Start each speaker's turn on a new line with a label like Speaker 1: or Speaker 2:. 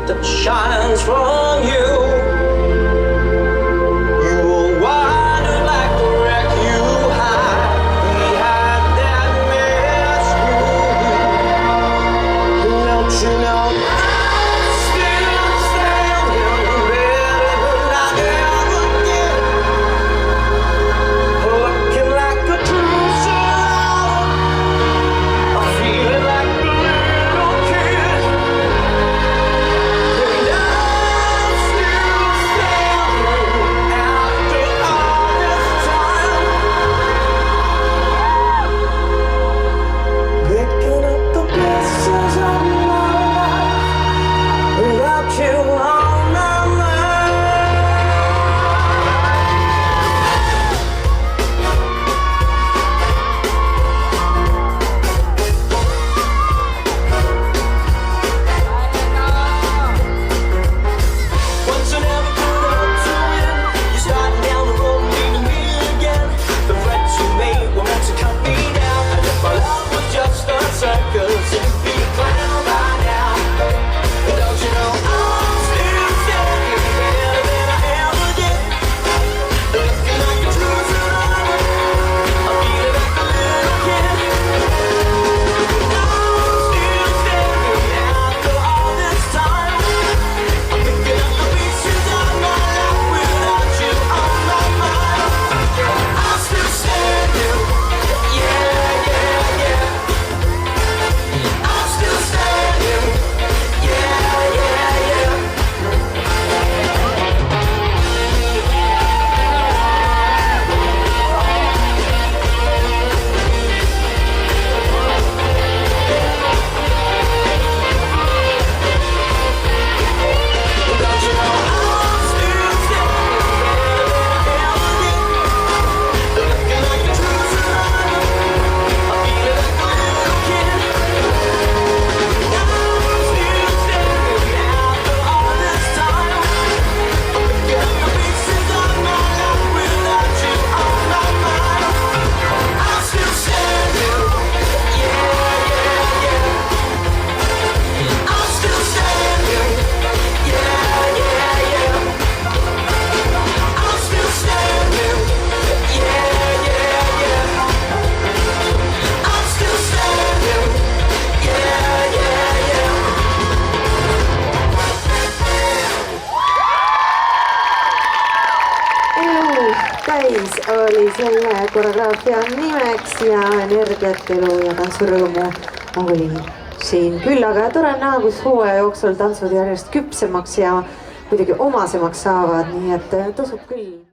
Speaker 1: that shines from you. You will wander like the wreck you hide behind that mask you use. Don't you know I'm still standing better than I ever did, looking like a true survivor, feeling like a little kid. And I'm still standing after all this time, picking up the pieces of my life without you on my mind. Once you never could hope to win, you started down the road leaving me again. The threats you made were meant to cut me down, and if my love was just a circus, it'd be a clown by now. But don't you know I'm still standing better than I ever did, looking like a true survivor, I'm feeling like a little kid. I'm still standing after all this time, I'm picking up the pieces of my life without you on my mind. I'm still standing, yeah, yeah, yeah. I'm still standing, yeah, yeah, yeah. Don't you know I'm still standing better than I ever did, looking like a true survivor, I'm feeling like a little kid. I'm still standing after all this time, I'm picking up the pieces of my life without you on my mind. I'm still standing, yeah, yeah, yeah. I'm still standing, yeah, yeah, yeah. I'm still standing, yeah, yeah, yeah. I'm still standing, yeah, yeah, yeah.
Speaker 2: Elu täis oli selle koreograafia nimeks ja energiat, elu ja tantsurõõmu oli siin küllaga. Ja tore on näha, kus hooaja jooksul tantsud järjest küpsemaks ja kuidagi omasemaks saavad, nii et tasub küll.